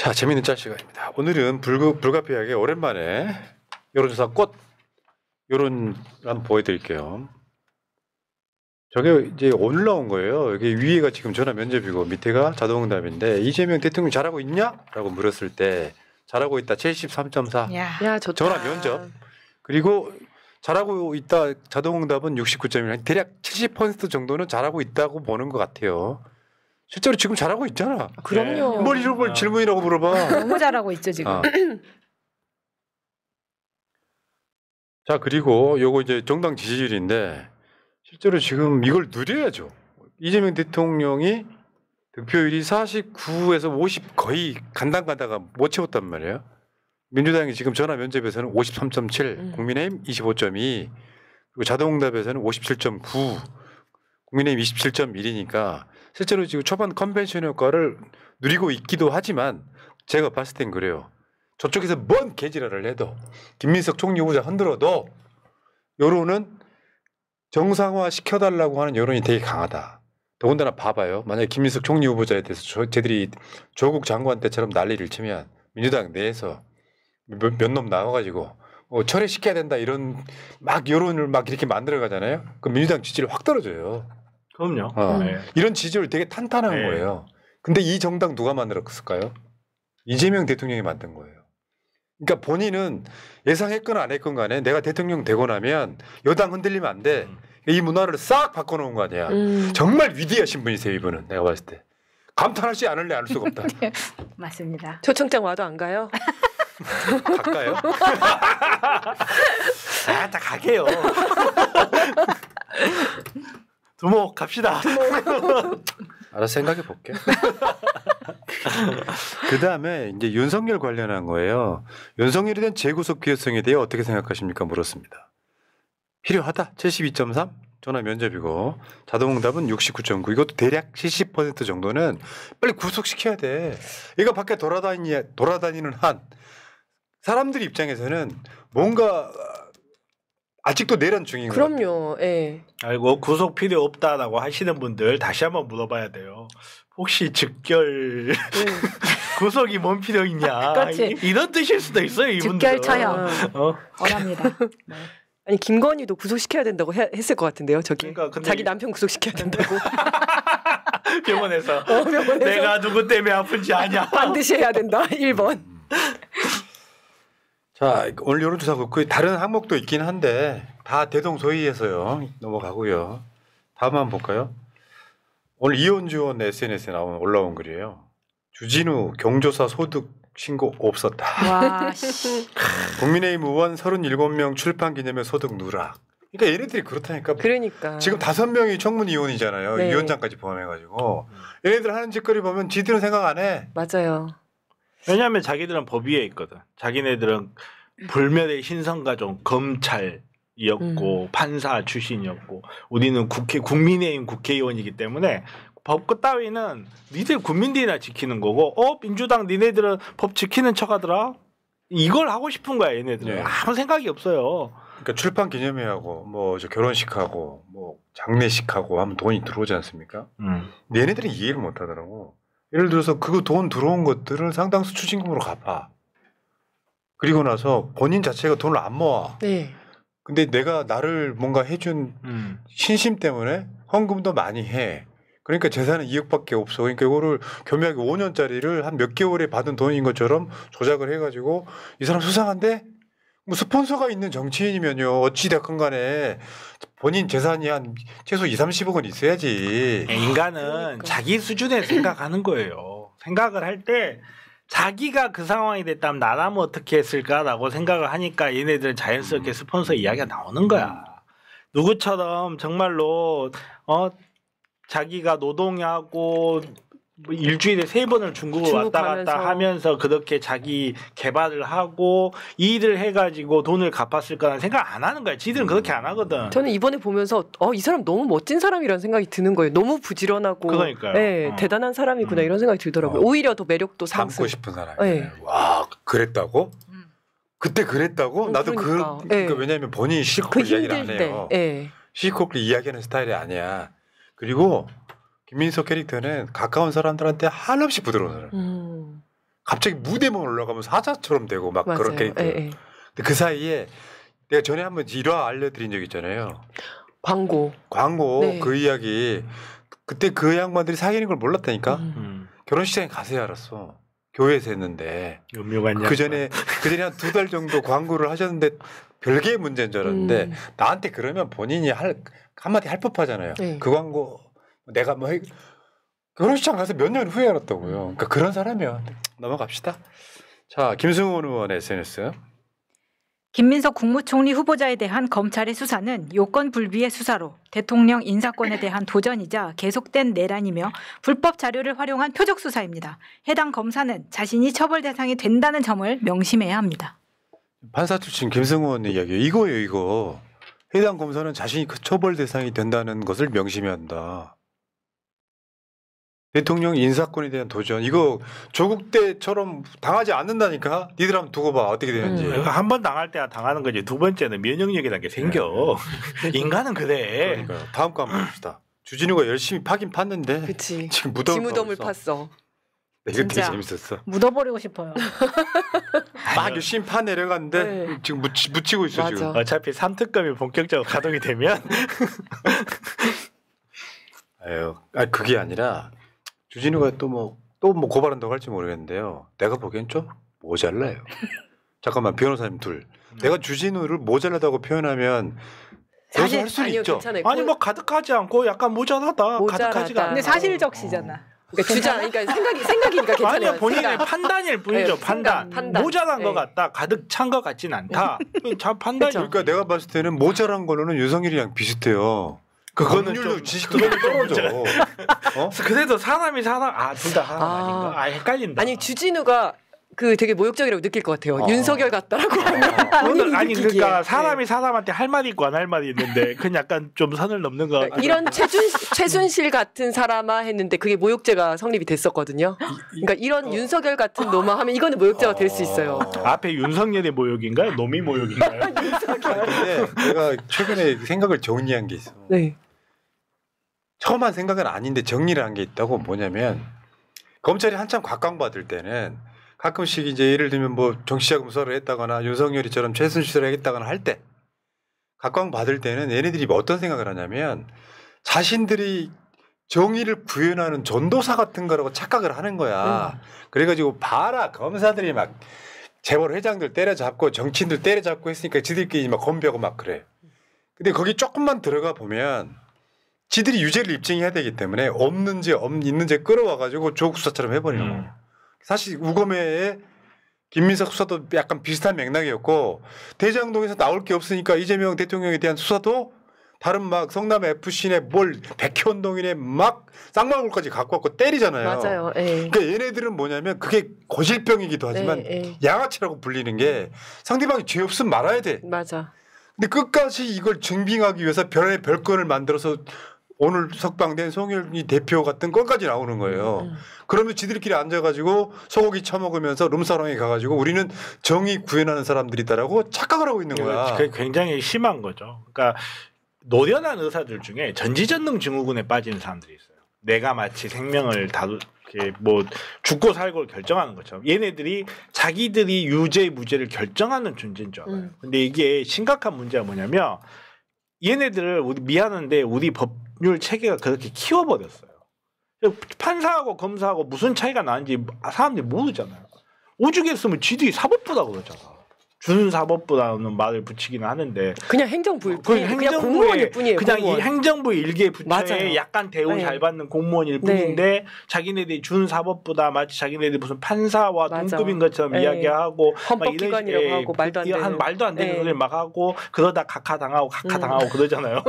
자, 재미있는 짤 시간입니다. 오늘은 불가피하게 오랜만에 여론조사 꽃 여론 한번 보여드릴게요. 저게 이제 오늘 나온 거예요. 여기 위에가 지금 전화 면접이고 밑에가 자동응답인데 이재명 대통령 잘하고 있냐? 라고 물었을 때 잘하고 있다 73.4. 야, 좋다. 전화 면접. 그리고 잘하고 있다 자동응답은 69.1. 대략 70% 정도는 잘하고 있다고 보는 것 같아요. 실제로 지금 잘하고 있잖아. 그럼요. 뭘 이런 걸 질문이라고 물어봐. 너무 잘하고 있죠 지금. 자, 그리고 요거 이제 정당 지지율인데 실제로 지금 이걸 누려야죠. 이재명 대통령이 득표율이 49에서 50 거의 간당가다가 못 채웠단 말이에요. 민주당이 지금 전화 면접에서는 53.7, 국민의힘 25.2, 그리고 자동응답에서는 57.9, 국민의힘 27.1이니까 실제로 지금 초반 컨벤션 효과를 누리고 있기도 하지만 제가 봤을 땐 그래요. 저쪽에서 뭔 개지랄을 해도 김민석 총리 후보자 흔들어도 여론은 정상화 시켜달라고 하는 여론이 되게 강하다. 더군다나 봐봐요. 만약에 김민석 총리 후보자에 대해서 쟤들이 조국 장관 때처럼 난리를 치면 민주당 내에서 몇 놈 나와가지고 철회시켜야 된다 이런 막 여론을 막 이렇게 만들어가잖아요. 그럼 민주당 지지를 확 떨어져요. 그럼요. 네. 이런 지지율 되게 탄탄한 거예요. 근데 이 정당 누가 만들었을까요? 이재명 대통령이 만든 거예요. 그러니까 본인은 예상했건 안 했건 간에 내가 대통령 되고 나면 여당 흔들리면 안 돼. 이 문화를 싹 바꿔놓은 거 아니야. 정말 위대하신 분이세요, 이분은. 내가 봤을 때. 감탄하지 않을래 알 수가 없다. 네, 맞습니다. 초청장 와도 안 가요? 갈까요? 다 가게요. 두목 갑시다. 알아서 생각해 볼게. 그 다음에 이제 윤석열 관련한 거예요. 윤석열에 대한 재구속 필요성에 대해 어떻게 생각하십니까? 물었습니다. 필요하다. 72.3 전화 면접이고 자동응답은 69.9. 이것도 대략 70% 정도는 빨리 구속시켜야 돼. 이거 밖에 돌아다니는 한 사람들 입장에서는 뭔가 아직도 내란 중인 거예요. 그럼요. 예. 알고 구속 필요 없다라고 하시는 분들 다시 한번 물어봐야 돼요. 혹시 즉결 구속이 뭔 필요 있냐? 그렇지. 이런 뜻일 수도 있어요. 이분들. 즉결 처형. 원합니다. 네. 아니 김건희도 구속시켜야 된다고 했을 것 같은데요. 저기 그러니까 자기 남편 구속시켜야 된다고. 병원에서. 병원에서 내가 누구 때문에 아픈지 아냐? 반드시 해야 된다. 1번. 자, 오늘 여론조사 그 다른 항목도 있긴 한데 다 대동소이해서요. 넘어가고요. 다음 한번 볼까요? 오늘 이현주 의원 SNS에 올라온 글이에요. 주진우 경조사 소득 신고 없었다. 와, 씨. 국민의힘 의원 37명 출판 기념회 소득 누락. 그러니까 얘네들이 그렇다니까. 그러니까. 지금 5명이 청문위원이잖아요. 네. 위원장까지 포함해가지고. 얘네들 하는 짓거리 보면 지들은 생각 안 해. 맞아요. 왜냐하면 자기들은 법 위에 있거든. 자기네들은 불멸의 신성가족 검찰이었고 판사 출신이었고 우리는 국민의힘 국회의원이기 때문에 법 따위는 니들 국민들이나 지키는 거고 민주당 니네들은 법 지키는 척하더라. 이걸 하고 싶은 거야 얘네들은. 네. 아무 생각이 없어요. 그러니까 출판 기념회하고 뭐 저 결혼식하고 뭐 장례식하고 하면 돈이 들어오지 않습니까? 얘네들은 이해를 못 하더라고. 예를 들어서 그 돈 들어온 것들을 상당수 추징금으로 갚아. 그리고 나서 본인 자체가 돈을 안 모아. 네. 근데 내가 나를 뭔가 해준 신심 때문에 헌금도 많이 해. 그러니까 재산은 2억밖에 없어. 그러니까 이거를 교묘하게 5년짜리를 한 몇 개월에 받은 돈인 것처럼 조작을 해가지고 이 사람 수상한데? 뭐 스폰서가 있는 정치인이면요. 어찌됐건 간에 본인 재산이 한 최소 2,30억 원 있어야지. 인간은 그러니까. 자기 수준에 생각하는 거예요. 생각을 할 때 자기가 그 상황이 됐다면 나라면 어떻게 했을까라고 생각을 하니까 얘네들은 자연스럽게 스폰서 이야기가 나오는 거야. 누구처럼 정말로 자기가 노동하고 뭐 일주일에 3번을 중국을 왔다 갔다 하면서 그렇게 자기 개발을 하고 일을 해가지고 돈을 갚았을 거라는 생각 안 하는 거야. 지들은 그렇게 안 하거든. 저는 이번에 보면서 이 사람 너무 멋진 사람이라는 생각이 드는 거예요. 너무 부지런하고 그러니까요. 네, 대단한 사람이구나 이런 생각이 들더라고요. 오히려 더 매력도 닮고 상승. 싶은 사람이. 네. 와, 그랬다고? 그때 그랬다고? 나도 그러니까. 그러니까 왜냐하면 본인이 실컷 이야기를 안 해요. 네. 실컷 이야기하는 스타일이 아니야. 그리고 김민석 캐릭터는 가까운 사람들한테 한없이 부드러운 사람. 갑자기 무대만 올라가면 사자처럼 되고 막 맞아요. 그렇게 있고. 예, 예. 근데 그 사이에 내가 전에 한번 일화 알려드린 적 있잖아요. 광고. 네. 그 이야기. 그때 그 양반들이 사귀는 걸 몰랐다니까. 결혼식장에 가서야 알았어. 교회에서 했는데. 그 전에 한 2달 정도 광고를 하셨는데 별개의 문제인 줄 알았는데 나한테 그러면 본인이 한마디 할 법하잖아요. 그 광고 내가 뭐 결혼식장 가서 몇 년 후에 알았다고요. 그러니까 그런 사람이야. 넘어갑시다. 자, 김승훈 의원의 SNS. 김민석 국무총리 후보자에 대한 검찰의 수사는 요건 불비의 수사로 대통령 인사권에 대한 도전이자 계속된 내란이며 불법 자료를 활용한 표적 수사입니다. 해당 검사는 자신이 처벌 대상이 된다는 점을 명심해야 합니다. 판사 출신 김승훈 이야기 이거예요. 이거. 해당 검사는 자신이 처벌 대상이 된다는 것을 명심해야 한다. 대통령 인사권에 대한 도전 이거 조국 때처럼 당하지 않는다니까. 니들 한번 두고 봐 어떻게 되는지. 한 번 당할 때야 당하는 거지. 두 번째는 면역력이라는 게 생겨. 인간은 그래. 그러니까요. 다음 거 한번 봅시다. 주진우가 열심히 파긴 팠는데 그치. 지금 무덤을 팠어. 이거 되게 진짜 재밌었어. 묻어버리고 싶어요. 막 열심히 파 내려갔는데 네. 지금 묻히고 있어. 맞아. 지금. 어차피 3특검이 본격적으로 가동이 되면 아유, 그게 아니라 주진우가 또 뭐 고발한다고 할지 모르겠는데요. 내가 보기엔 좀 모자라요. 잠깐만 변호사님 둘. 내가 주진우를 모자라다고 표현하면 사실 할 수는 아니요, 있죠. 괜찮아요. 아니 뭐 가득하지 않고 약간 모자라다. 가득하지가 않아. 근데 사실적시잖아. 그러니까 그러니까 생각이니까 괜찮아요. 아니요 본인의 생각. 판단일 뿐이죠. 네, 판단. 판단. 모자란 것 네. 같다. 가득 찬 것 같진 않다. 자 판단이. 그쵸. 그러니까 내가 봤을 때는 모자란 걸로는 윤석열이랑 비슷해요. 그거는 좀 지식도 떨어져. 그래도 사람이 사람 둘 다 사람 아닌가? 헷갈린다. 아니 주진우가 그 되게 모욕적이라고 느낄 것 같아요. 윤석열 같다라고 하면 본인이 아니 느끼기에. 그러니까 사람이 사람한테 할 말이 있고 안 할 말이 있는데 그건 약간 좀 선을 넘는 거. 이런 최순실 같은 사람아 했는데 그게 모욕죄가 성립이 됐었거든요. 그러니까 이런 윤석열 같은 놈아 하면 이거는 모욕죄가 될 수 있어요. 앞에 윤석열의 모욕인가요? 놈이 모욕인가요? 근데 내가 최근에 생각을 정리한 게 있어. 네. 처음 한 생각은 아닌데 정리를 한 게 있다고. 뭐냐면 검찰이 한참 각광받을 때는 가끔씩 이제 예를 들면 뭐 정치자금 수사를 했다거나 윤석열이처럼 최순실을 했다거나 할 때 각광받을 때는 얘네들이 어떤 생각을 하냐면 자신들이 정의를 구현하는 전도사 같은 거라고 착각을 하는 거야. 그래가지고 봐라 검사들이 막 재벌 회장들 때려잡고 정치인들 때려잡고 했으니까 지들끼리 막 건배하고 막 그래. 근데 거기 조금만 들어가 보면 지들이 유죄를 입증해야 되기 때문에 있는지 끌어와가지고 조국 수사처럼 해버리는 거야. 사실 우검회의 김민석 수사도 약간 비슷한 맥락이었고 대장동에서 나올 게 없으니까 이재명 대통령에 대한 수사도 다른 막 성남 FC네 백현동이네 막 쌍방울까지 갖고 왔고 때리잖아요. 맞아요. 예. 그러니까 얘네들은 뭐냐면 그게 고질병이기도 하지만 양아치라고 불리는 게 상대방이 죄 없으면 말아야 돼. 맞아. 근데 끝까지 이걸 증빙하기 위해서 별의 별건을 만들어서 오늘 석방된 송영길 대표 같은 건까지 나오는 거예요. 그러면 지들끼리 앉아가지고 소고기 처먹으면서 룸사롱에 가가지고 우리는 정의 구현하는 사람들이다라고 착각을 하고 있는 거야. 그게 굉장히 심한 거죠. 그러니까 노련한 의사들 중에 전지전능 증후군에 빠지는 사람들이 있어요. 내가 마치 생명을 뭐 죽고 살고를 결정하는 것처럼 얘네들이 자기들이 유죄 무죄를 결정하는 존재인 줄 알아요. 근데 이게 심각한 문제가 뭐냐면 얘네들을 미안한데 우리 법률 체계가 그렇게 키워버렸어요. 판사하고 검사하고 무슨 차이가 나는지 사람들이 모르잖아요. 오죽했으면 지들이 사법부라고 그러잖아. 준사법부라는 말을 붙이기는 하는데 그냥 행정부일 뿐이에요. 그냥 공무원일 뿐이에요. 그냥 공무원. 이 행정부 일개 부처에 맞아요. 약간 대우 네. 잘 받는 공무원일 뿐인데 자기네들이 준사법부다 마치 자기네들이 무슨 판사와 맞아. 동급인 것처럼 네. 이야기하고 헌법기관이라고 하고 말도 안 되는 소리를 막 하고 그러다 각하당하고 그러잖아요.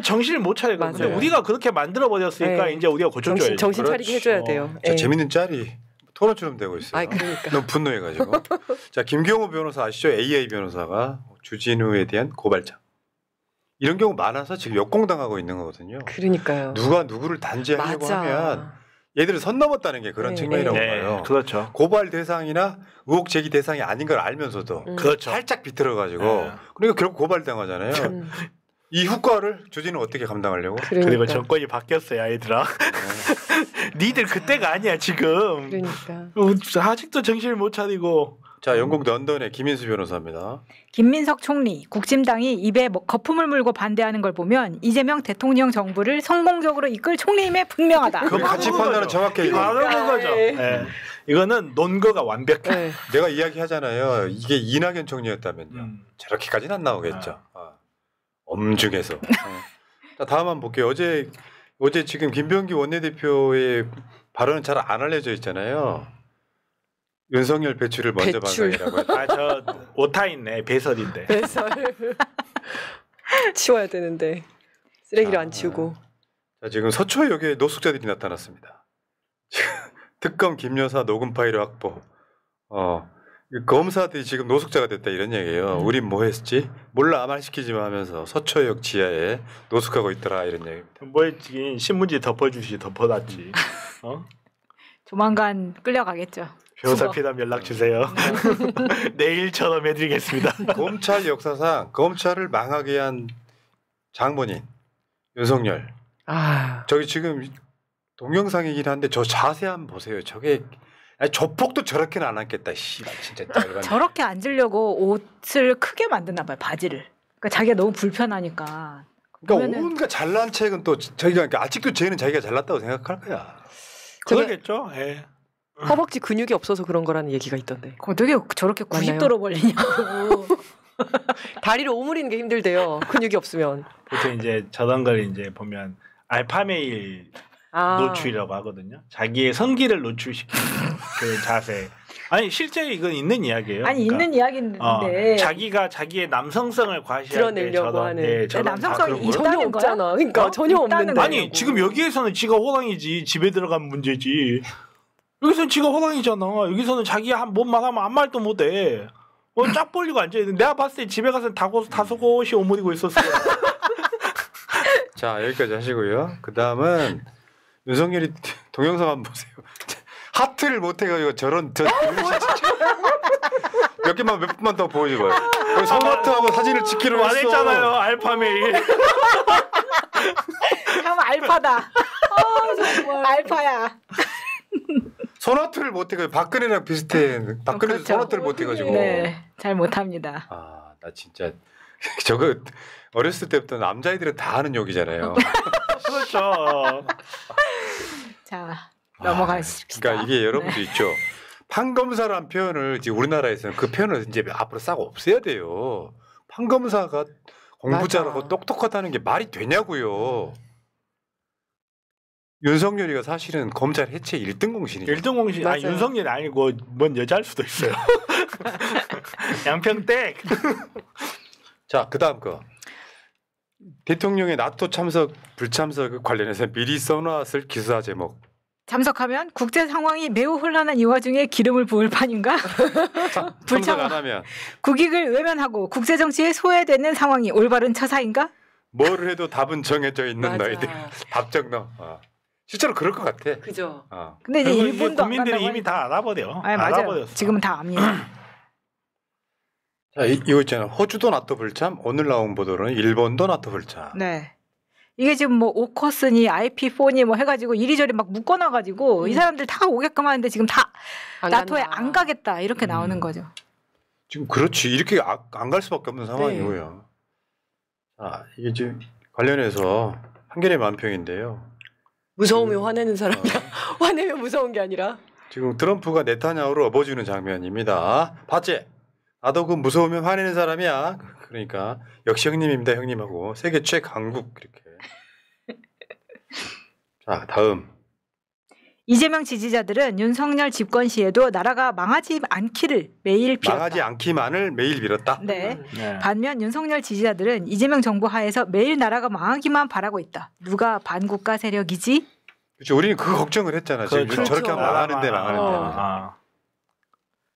정신을 못 차리거든요. 맞아요. 우리가 그렇게 만들어버렸으니까 네. 이제 우리가 고쳐줘야죠. 정신 차리게 해줘야 돼요. 자, 예. 재밌는 짤이 토론처럼 되고 있어요. 그러니까. 너무 분노해가지고. 자, 김경호 변호사 아시죠? AI 변호사가 주진우에 대한 고발장. 이런 경우 많아서 지금 역공당하고 있는 거거든요. 그러니까요. 누가 누구를 단죄하려고 맞아. 하면 얘들은 선 넘었다는 게 그런 측면이라고 봐요. 그렇죠. 고발 대상이나 의혹 제기 대상이 아닌 걸 알면서도 그렇죠. 살짝 비틀어가지고 그러니까 결국 고발당하잖아요. 이 후과를 조진은 어떻게 감당하려고? 그리고 정권이 바뀌었어요, 아이들아. 니들 그때가 아니야 지금. 그러니까. 아직도 정신을 못 차리고. 자, 영국 런던의 김인수 변호사입니다. 김민석 총리, 국힘당이 입에 거품을 물고 반대하는 걸 보면 이재명 대통령 정부를 성공적으로 이끌 총리임에 분명하다. 그 가치 판단은 정확해. 이거 안 하는 거죠. 네. 이거는 논거가 완벽해. 네. 내가 이야기하잖아요. 이게 이낙연 총리였다면요. 저렇게까지는 안 나오겠죠. 엄중해서. 자, 다음 한번 볼게요. 어제 지금 김병기 원내대표의 발언은 잘 안 알려져 있잖아요. 윤석열 배출을 먼저 반성이라고 했다. 저 오타 있네. 배설인데. 배설. 치워야 되는데 쓰레기를 안 치우고. 자, 지금 서초역에 노숙자들이 나타났습니다. 특검 김여사 녹음 파일 확보. 검사들이 지금 노숙자가 됐다 이런 얘기예요. 우린 뭐 했지? 몰라 말 시키지 마 하면서 서초역 지하에 노숙하고 있더라 이런 얘기입니다. 뭐 했지? 신문지 덮어주시 덮어놨지. 조만간 끌려가겠죠. 변호사 피담 연락 주세요. 내일처럼 해드리겠습니다. 검찰 역사상 검찰을 망하게 한 장본인 윤석열. 저기 지금 동영상이긴 한데 저 자세 한번 보세요. 저게 조폭도 저렇게는 안 앉겠다. 씨발 진짜. 저렇게 앉으려고 옷을 크게 만드나 봐요. 바지를. 그러니까 자기가 너무 불편하니까. 그러니까 온갖 잘난 책은 또 자기가 아직도 쟤는 자기가 잘났다고 생각할 거야. 그러겠죠. 예. 허벅지 근육이 없어서 그런 거라는 얘기가 있던데. 어떻게 저렇게 90도로 벌리냐고. 다리를 오므리는 게 힘들대요. 근육이 없으면. 보통 이제 저런 걸 이제 보면 알파메일 노출이라고 하거든요. 자기의 성기를 노출시키는 그 자세. 아니 실제 이건 있는 이야기예요. 아니 그러니까, 있는 이야기인데 자기가 자기의 남성성을 과시할 드러내려고 때 하는. 남성성이 전혀 없잖아. 그러니까 전혀 없는데. 아니 지금 여기에서는 지가 호랑이지. 집에 들어간 문제지. 여기서는 지가 호랑이잖아. 여기서는 자기가 뭔 말하면 아무 말도 못해. 쫙 벌리고 앉아있는데 내가 봤을 때 집에 가서 다소곳이 오므리고 있었어요. 자 여기까지 하시고요. 그 다음은 윤석열이 동영상 한번 보세요. 하트를 못해가지고 몇 분만 더 보여줘봐요. 손하트하고 사진을 찍기로 했어. 말했잖아요. 알파메일. 형 알파다. 정말 알파야. 손하트를 못해가지고 박근혜랑 비슷해. 박근혜도 그렇죠. 손하트를 못해가지고. 네, 잘 못합니다. 나 진짜 저거 어렸을 때부터 남자애들은 다 하는 욕이잖아요. 그렇죠. 자 넘어가십시다. 그러니까 이게 여러분도 있죠. 판검사란 표현을 지금 우리나라에서는 그 표현을 이제 앞으로 싹 없애야 돼요. 판검사가 공부 잘하고 똑똑하다는 게 말이 되냐고요. 윤석열이가 사실은 검찰 해체 1등 공신이죠. 1등 공신. 윤석열이 아니고 뭔 여자일 수도 있어요. 양평댁. 자, 그다음 거. 대통령의 나토 참석 불참석 관련해서 미리 써놨을 기사 제목. 참석하면 국제 상황이 매우 혼란한 이 와중에 기름을 부을 판인가? 참석 안 하면 국익을 외면하고 국제 정치에 소외되는 상황이 올바른 처사인가? 뭘 해도 답은 정해져 있는 너희들. 답정 너. 실제로 그럴 것 같아. 그죠. 근데 이제 일본도 국민들이 이미 다 알아버려. 맞아요. 알아버렸어. 지금은 다 압니다. 자, 이거 있잖아. 호주도 나토 불참. 오늘 나온 보도로는 일본도 나토 불참. 네. 이게 지금 뭐 오커스니 IP4니 뭐 해가지고 이리저리 막 묶어놔가지고 이 사람들 다 오게끔 하는데 지금 다 나토에 안 가겠다 이렇게 나오는 거죠. 지금 그렇지. 이렇게 안 갈 수밖에 없는 상황이고요. 자, 이게 지금 관련해서 한겨레 만평인데요. 무서우면 화내는 사람이야. 화내면 무서운 게 아니라. 지금 트럼프가 네타냐후를 업어주는 장면입니다. 봤지? 나도 그 무서우면 화내는 사람이야. 그러니까 역시 형님입니다, 형님하고 세계 최강국 이렇게. 자, 다음. 이재명 지지자들은 윤석열 집권 시에도 나라가 망하지 않기를 매일 빌었다. 망하지 않기만을 매일 빌었다. 네. 반면 윤석열 지지자들은 이재명 정부 하에서 매일 나라가 망하기만 바라고 있다. 누가 반국가 세력이지? 그렇죠. 우리는 그 걱정을 했잖아. 지금 그렇죠. 저렇게 하면 망하는데.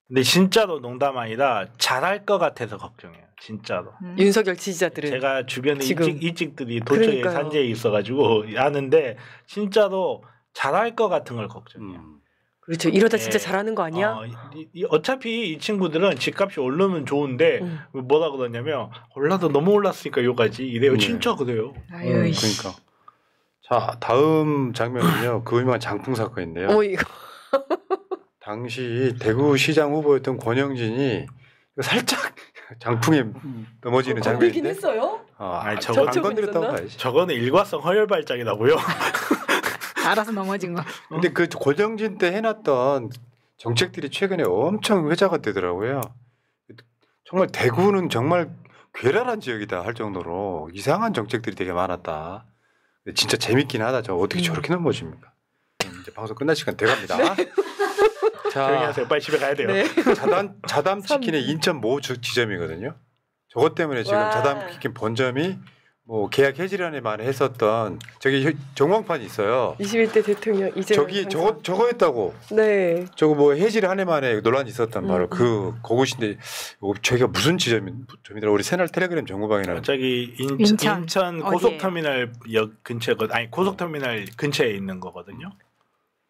근데 진짜로 농담 아니라 잘할 것 같아서 걱정해요. 진짜로. 윤석열 지지자들은. 제가 주변에 지금. 일찍들이 도처에 산재에 있어가지고 하는데 진짜로 잘할 것 같은 걸 걱정해요. 그렇죠. 이러다 진짜 예. 잘하는 거 아니야? 어차피 이 친구들은 집값이 오르면 좋은데 뭐라 그러냐면 올라도 너무 올랐으니까 요가지 이래요. 네. 진짜 그래요. 아유, 씨. 그러니까. 자 다음 장면은요. 그 유명한 장풍 사건인데요. 이거 당시 대구시장 후보였던 권영진이 살짝 장풍에 넘어지는 건들긴 장면인데 했어요? 아니, 안 저거 건드렸다고 있었나? 봐야지. 저거는 일과성 허열 발작이라고요. 알아서 넘어진 거. 근데 그 권영진 때 해놨던 정책들이 최근에 엄청 회자가 되더라고요. 정말 대구는 정말 괴랄한 지역이다 할 정도로 이상한 정책들이 되게 많았다. 근데 진짜 재밌긴 하다. 저 어떻게 저렇게 넘어집니까? 이제 방송 끝날 시간 돼갑니다. 조용히 자, 하세요. 빨리 집에 가야 돼요. 네. 자담 치킨의 인천 모 지점이거든요. 저것 때문에 지금 와. 자담 치킨 본점이 뭐 계약 해지란에만 했었던 저기 전광판이 있어요. 21대 대통령 이재명 저기 당선. 저거였다고. 네. 저거 뭐 해질 한 해 만에 논란이 있었단 바로 그곳인데 저희가 무슨 지점이더라 우리 새날 텔레그램 정보방이나 저기 인천. 인천 어디예요? 고속터미널 역 근처 아니 고속터미널 근처에 있는 거거든요.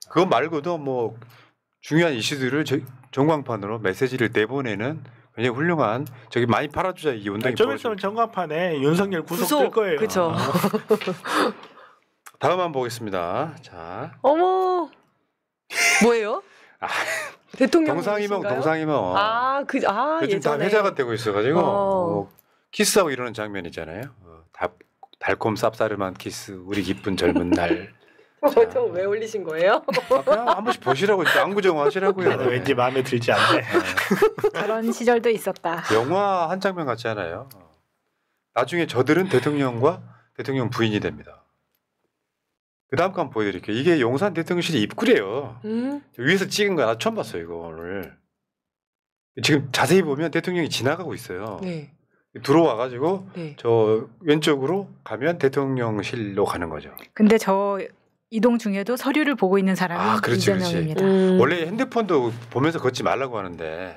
그거 말고도 뭐 중요한 이슈들을 전광판으로 메시지를 내보내는 굉장히 훌륭한 저기 많이 팔아주자 이 운동이 좀 있으면 전광판에 윤석열 구속 될 거예요. 그죠. 다음 한번 보겠습니다. 자 어머. 뭐예요? 대통령 동상이몽 요즘 다 회자가 되고 있어가지고 키스하고 이러는 장면 있잖아요. 달콤 쌉싸름한 키스 우리 기쁜 젊은 날. 왜 올리신 거예요? 그냥 한 번씩 보시라고 안구정 하시라고요. 나는 왠지 마음에 들지 않네. 그런 시절도 있었다. 영화 한 장면 같지 않아요? 나중에 저들은 대통령과 대통령 부인이 됩니다. 그 다음 거 한번 보여드릴게요. 이게 용산 대통령실 입구래요. 위에서 찍은 거 나 처음 봤어요. 이거를. 지금 자세히 보면 대통령이 지나가고 있어요. 네. 들어와가지고 네. 저 왼쪽으로 가면 대통령실로 가는 거죠. 근데 저 이동 중에도 서류를 보고 있는 사람이 그렇지, 이재명입니다. 원래 핸드폰도 보면서 걷지 말라고 하는데.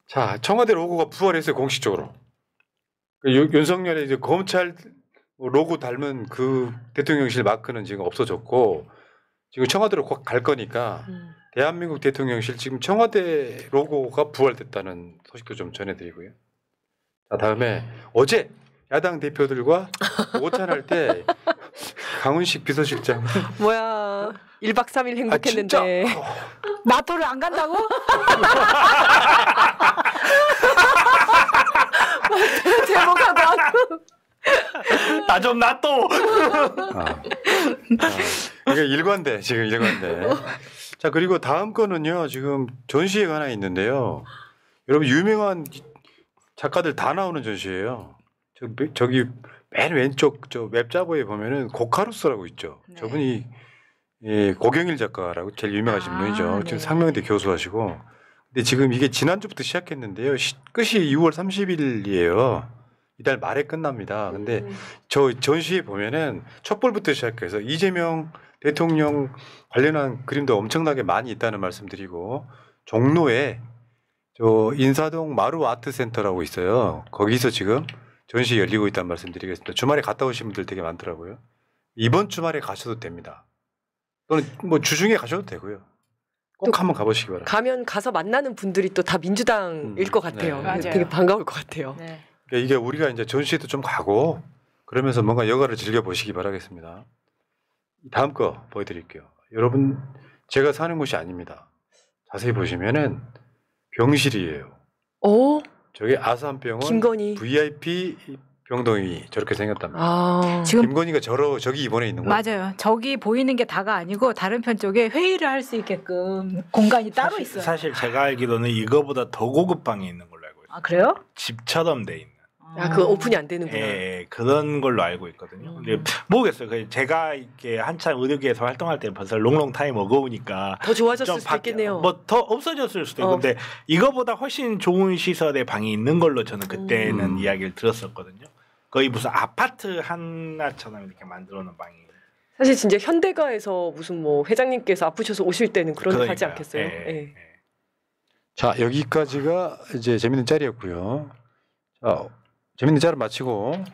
자, 청와대 로고가 부활했어요. 공식적으로. 윤석열의 이제 검찰 로고 닮은 그 대통령실 마크는 지금 없어졌고 지금 청와대로 곧 갈 거니까 대한민국 대통령실 지금 청와대 로고가 부활됐다는 소식도 좀 전해드리고요. 자, 다음에 어제 야당 대표들과 오찬할 때 강훈식 비서실장 뭐야 1박 3일 행복했는데 나토를 안 간다고? 제목하다 나 좀 놔둬. 이게 일관돼 지금 일관돼. 자 그리고 다음 거는요 지금 전시회가 하나 있는데요. 여러분 유명한 작가들 다 나오는 전시회예요. 저기 맨 왼쪽 저 웹자보에 보면은 고카루스라고 있죠. 네. 저분이 고경일 작가라고 제일 유명하신 분이죠. 네. 지금 상명대 교수하시고. 근데 지금 이게 지난주부터 시작했는데요. 끝이 6월 30일이에요. 이달 말에 끝납니다. 근데 저 전시회 보면은 촛불부터 시작해서 이재명 대통령 관련한 그림도 엄청나게 많이 있다는 말씀드리고 종로에 저 인사동 마루 아트센터라고 있어요. 거기서 지금 전시 열리고 있다는 말씀드리겠습니다. 주말에 갔다 오신 분들 되게 많더라고요. 이번 주말에 가셔도 됩니다. 또는 뭐 주중에 가셔도 되고요. 꼭 한번 가보시기 바랍니다. 가면 가서 만나는 분들이 또 다 민주당일 것 같아요. 네. 맞아요. 되게 반가울 것 같아요. 네. 그러니까 이게 우리가 이제 전시회도 좀 가고 그러면서 뭔가 여가를 즐겨 보시기 바라겠습니다. 다음 거 보여드릴게요. 여러분 제가 사는 곳이 아닙니다. 자세히 보시면은 병실이에요. 오, 저기 아산병원 김건희. VIP 병동이 저렇게 생겼답니다. 지금 김건희가 저기 입원해 있는 거예요. 맞아요. 저기 보이는 게 다가 아니고 다른 편 쪽에 회의를 할 수 있게끔 공간이 따로 있어요. 사실 제가 알기로는 이거보다 더 고급 방이 있는 걸로 알고 있어요. 아 그래요? 집처럼 돼 있는. 그 오픈이 안 되는구나. 예, 그런 걸로 알고 있거든요. 근데 모르겠어요. 제가 이렇게 한참 의료계에서 활동할 때 벌써 롱롱 타임 어거우니까 더 좋아졌을 수도 있겠네요. 뭐 더 없어졌을 수도 있고, 근데 이거보다 훨씬 좋은 시설의 방이 있는 걸로 저는 그때는 이야기를 들었었거든요. 거의 무슨 아파트 하나처럼 이렇게 만들어 놓은 방이. 사실 진짜 현대가에서 무슨 뭐 회장님께서 아프셔서 오실 때는 그런 데 가지 그러니까요. 않겠어요? 예. 자 여기까지가 이제 재밌는 짤이었고요. 자 재밌는 짤을 마치고